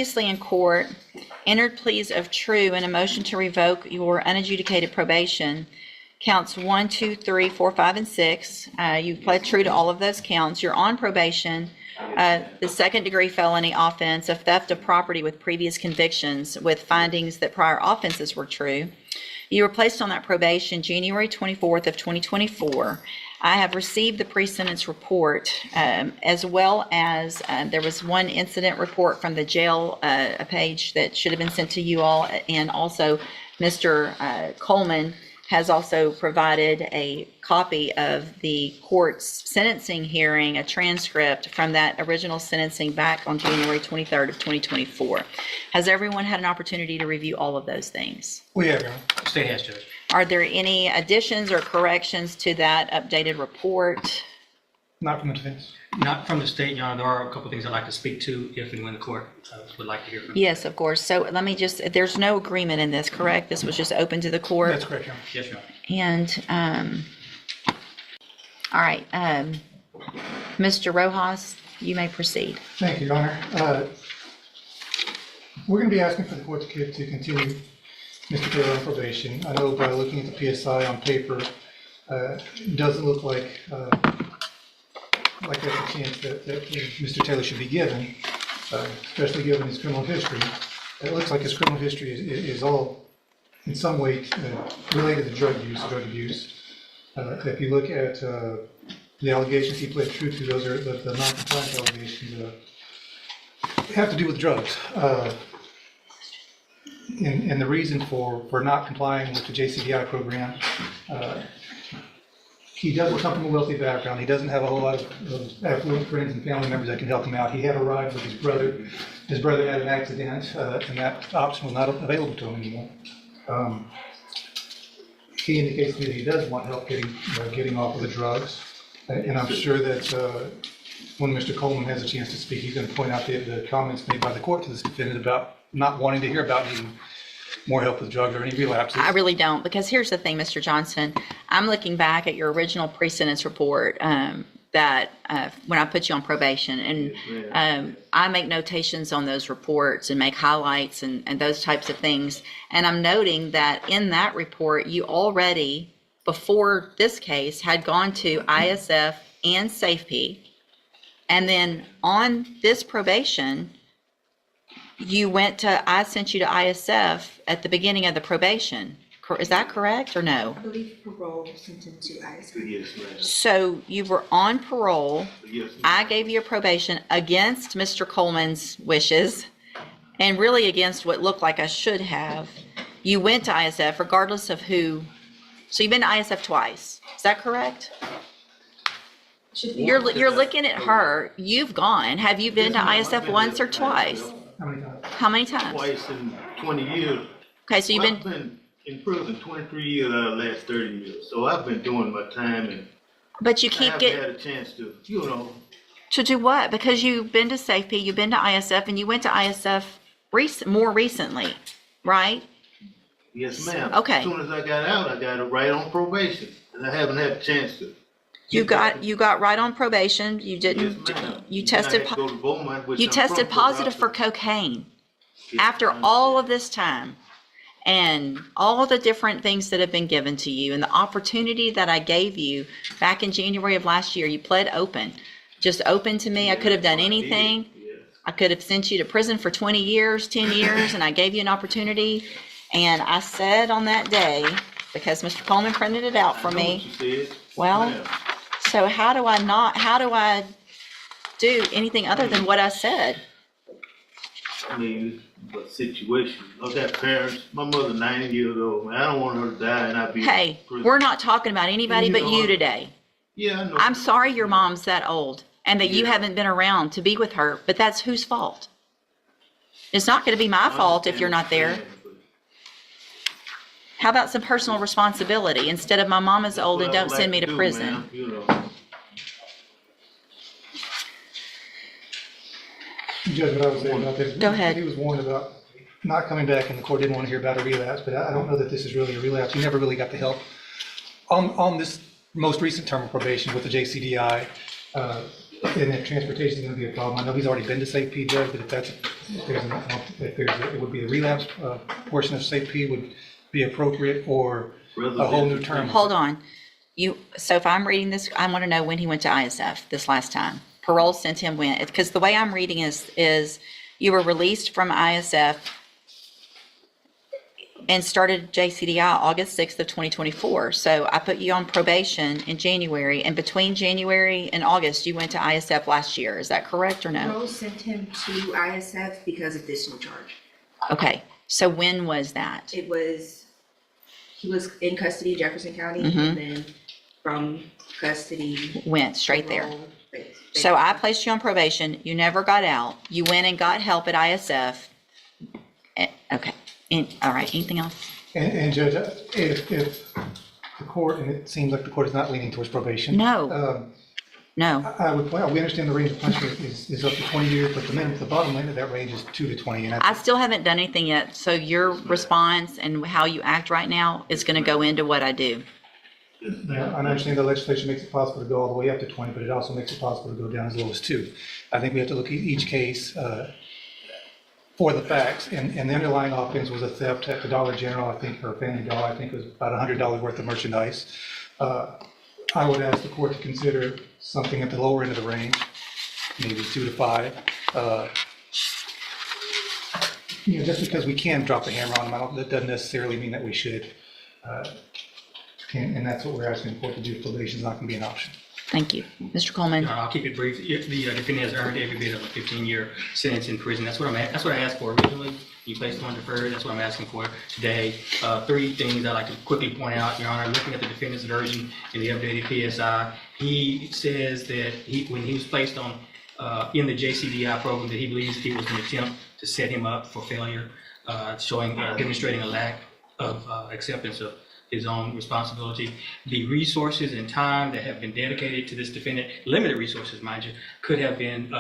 Previously in court, entered pleas of true and a motion to revoke your unadjudicated probation. Counts 1, 2, 3, 4, 5, and 6. You pled true to all of those counts. You're on probation. The second-degree felony offense of theft of property with previous convictions with findings that prior offenses were true. You were placed on that probation January 24th of 2024. I have received the pre-sentence report, as well as there was one incident report from the jail, a page that should have been sent to you all, and also Mr. Coleman has also provided a copy of the court's sentencing hearing, a transcript from that original sentencing back on January 23rd of 2024. Has everyone had an opportunity to review all of those things? We have, Your Honor. State has, Judge. Are there any additions or corrections to that updated report? Not from the defense. Not from the state, Your Honor. There are a couple of things I'd like to speak to if and when the court would like to hear from you. Yes, of course. So let me just, there's no agreement in this, correct? This was just open to the court? That's correct, Your Honor. Yes, Your Honor. And, all right, Mr. Rojas, you may proceed. Thank you, Your Honor. We're going to be asking for the court to continue Mr. Taylor on probation. I know by looking at the PSI on paper, it doesn't look like there's a chance that Mr. Taylor should be given, especially given his criminal history. It looks like his criminal history is all in some way related to drug abuse. If you look at the allegations he pled true to, those are the non-compliance allegations have to do with drugs. And the reason for not complying with the JCDI program, he doesn't come from a wealthy background. He doesn't have a whole lot of affluent friends and family members that can help him out. He had a ride with his brother. His brother had an accident, and that option was not available to him anymore. He indicates to me that he does want help getting off of the drugs, and I'm sure that when Mr. Coleman has a chance to speak, he's going to point out the comments made by the court to this defendant about not wanting to hear about needing more help with drugs or any relapses. I really don't, because here's the thing, Mr. Johnson. I'm looking back at your original pre-sentence report that when I put you on probation, and I make notations on those reports and make highlights and those types of things. And I'm noting that in that report, you already, before this case, had gone to ISF and SAFEP. And then on this probation, I sent you to ISF at the beginning of the probation. Is that correct or no? I believe parole was sent into ISF. Yes, ma'am. So you were on parole. Yes, ma'am. I gave you a probation against Mr. Coleman's wishes and really against what looked like I should have. You went to ISF regardless of who. So you've been to ISF twice. Is that correct? You're looking at her. You've gone. Have you been to ISF once or twice? How many times? How many times? Twice in 20 years. Okay, so I've been in prison 23 years out of the last 30 years. So I've been doing my time, and but you I keep haven't had a chance to, to do what? Because you've been to SAFEP, you've been to ISF, and you went to ISF more recently, right? Yes, ma'am. Okay. As soon as I got out, I got it right on probation, and I haven't had a chance to. You got right on probation. You didn't. Yes, ma'am. You tested. Then I had to go to Beaumont, which You I'm tested from, positive for cocaine Yes, after ma'am. all of this time, and all the different things that have been given to you, and the opportunity that I gave you back in January of last year. You pled open, just open to me. I could have done anything. Yes. I could have sent you to prison for 20 years, 10 years, and I gave you an opportunity. And I said on that day, because Mr. Coleman printed it out for I know me. what you said. Well, Ma'am. so how do I do anything other than what I said? I mean, the situation. I've got parents. My mother's 90 years old, man. I don't want her to die and I be Hey, in prison. we're not talking about anybody You but know you what? today. Yeah, I know. I'm sorry your mom's that old and that you Yeah. haven't been around to be with her, but that's whose fault? It's not going to be my fault if you're not there. How about some personal responsibility instead of my mom is old and don't send me to prison? Judge, what I was saying about this. Go ahead. He was warned about not coming back, and the court didn't want to hear about a relapse, but I don't know that this is really a relapse. He never really got the help. On this most recent term of probation with the JCDI, And if transportation is gonna be a problem, I know he's already been to SAFEP, Judge, but it would be a relapse portion of SAFEP would be appropriate, or a whole new term. Hold on. So if I'm reading this, I want to know when he went to ISF this last time. Parole sent him when, because the way I'm reading is you were released from ISF and started JCDI August 6th of 2024. So I put you on probation in January, and between January and August, you went to ISF last year. Is that correct or no? Parole sent him to ISF because of this new charge. Okay. So when was that? He was in custody in Jefferson County, Mm-hmm. and then from custody. Went straight there. parole, So I placed you on probation. You never got out. You went and got help at ISF. Okay. All right. Anything else? And Judge, if the court, and it seems like the court is not leaning towards probation. No. No. I would point out, we understand the range of punishment is up to 20 years, but the bottom line of that range is 2 to 20. And I still haven't done anything yet. So your response and how you act right now is going to go into what I do. I understand the legislation makes it possible to go all the way up to 20, but it also makes it possible to go down as low as 2. I think we have to look at each case for the facts, and the underlying offense was a theft at the Dollar General, I think, or Family Dollar, I think it was about $100 worth of merchandise. I would ask the court to consider something at the lower end of the range, maybe 2 to 5. Just because we can drop the hammer on them, that doesn't necessarily mean that we should. And that's what we're asking the court to do. Probation is not going to be an option. Thank you. Mr. Coleman. I'll keep it brief. The defendant has earned every bit of a 15-year sentence in prison. That's what I asked for originally. You placed him on deferred. That's what I'm asking for today. 3 things I'd like to quickly point out, Your Honor. Looking at the defendant's version in the updated PSI, he says that when he was placed on in the JCDI program, that he believes it was an attempt to set him up for failure, demonstrating a lack of acceptance of his own responsibility. The resources and time that have been dedicated to this defendant, limited resources, mind you, could have been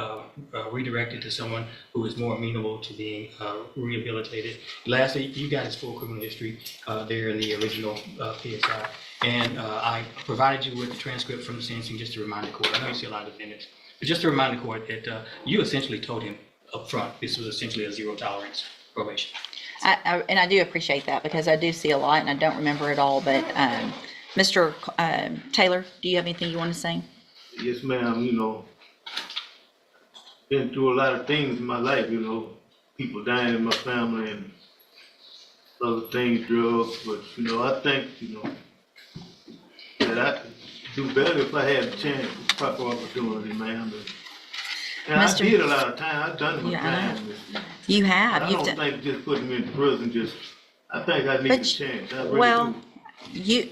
redirected to someone who is more amenable to being rehabilitated. Lastly, you got his full criminal history there in the original PSI. And I provided you with the transcript from the sentencing just to remind the court. I know you see a lot of defendants, but just to remind the court that you essentially told him up front this was essentially a 0 tolerance probation. And I do appreciate that because I do see a lot and I don't remember it all. But Mr. Taylor, do you have anything you want to say? Yes, ma'am. Been through a lot of things in my life, people dying in my family and other things, drugs. But, I think, that I could do better if I had a chance, proper opportunity, ma'am. And I did a lot of time. I've done my time. You have. I don't think just putting me in prison, I think I need a chance. I really do.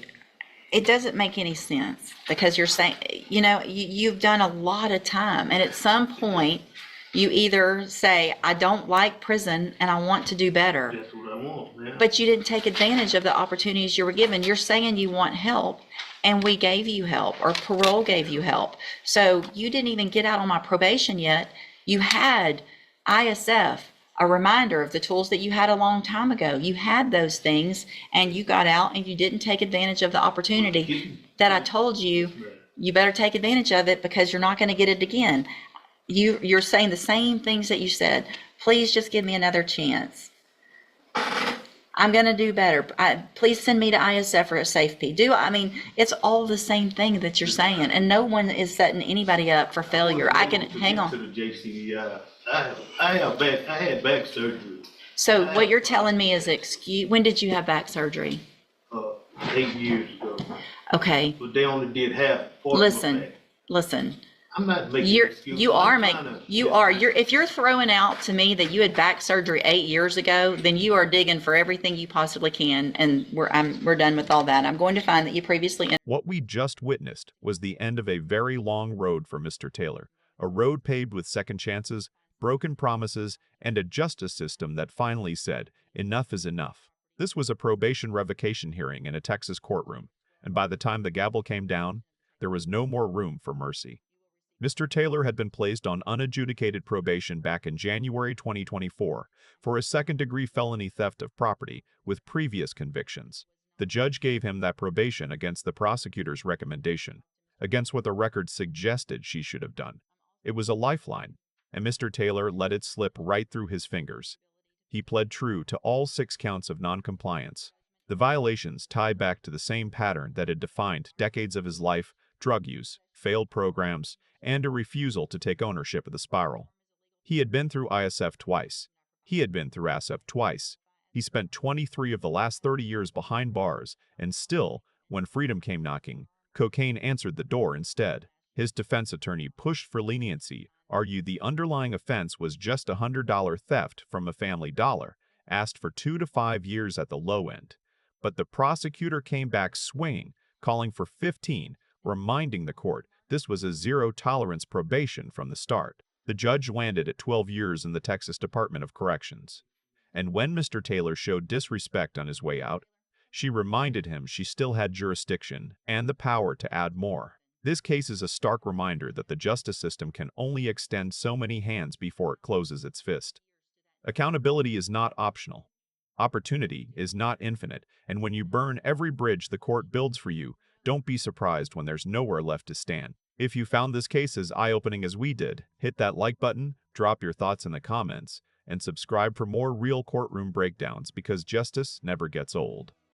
It doesn't make any sense because you're saying, you've done a lot of time. And at some point, you either say, I don't like prison and I want to do better. That's what I want, man. But you didn't take advantage of the opportunities you were given. You're saying you want help. And we gave you help, or parole gave you help. So you didn't even get out on my probation yet. You had ISF, a reminder of the tools that you had a long time ago. You had those things, and you got out, and you didn't take advantage of the opportunity that I told you. You better take advantage of it because you're not going to get it again. You're saying the same things that you said. Please just give me another chance. I'm going to do better. Please send me to ISF or a SAFEP. It's all the same thing that you're saying, and no one is setting anybody up for failure. Hang on. To the JCDI. I had back surgery. So what you're telling me is when did you have back surgery? 8 years ago. Okay. But they only did half. Listen. I'm not making excuses. If you're throwing out to me that you had back surgery 8 years ago, then you are digging for everything you possibly can, and we're done with all that. I'm going to find that you previously. What we just witnessed was the end of a very long road for Mr. Taylor, a road paved with second chances, broken promises, and a justice system that finally said, enough is enough. This was a probation revocation hearing in a Texas courtroom, and by the time the gavel came down, there was no more room for mercy. Mr. Taylor had been placed on unadjudicated probation back in January 2024 for a second-degree felony theft of property with previous convictions. The judge gave him that probation against the prosecutor's recommendation, against what the record suggested she should have done. It was a lifeline, and Mr. Taylor let it slip right through his fingers. He pled true to all 6 counts of noncompliance. The violations tie back to the same pattern that had defined decades of his life: drug use, failed programs, and a refusal to take ownership of the spiral. He had been through ISF twice. He had been through ASF twice. He spent 23 of the last 30 years behind bars, and still, when freedom came knocking, cocaine answered the door instead. His defense attorney pushed for leniency, argued the underlying offense was just a $100 theft from a family dollar, asked for 2 to 5 years at the low end. But the prosecutor came back swinging, calling for 15, reminding the court this was a zero-tolerance probation from the start. The judge landed at 12 years in the Texas Department of Corrections. And when Mr. Taylor showed disrespect on his way out, she reminded him she still had jurisdiction and the power to add more. This case is a stark reminder that the justice system can only extend so many hands before it closes its fist. Accountability is not optional. Opportunity is not infinite, and when you burn every bridge the court builds for you, don't be surprised when there's nowhere left to stand. If you found this case as eye-opening as we did, hit that like button, drop your thoughts in the comments, and subscribe for more real courtroom breakdowns, because justice never gets old.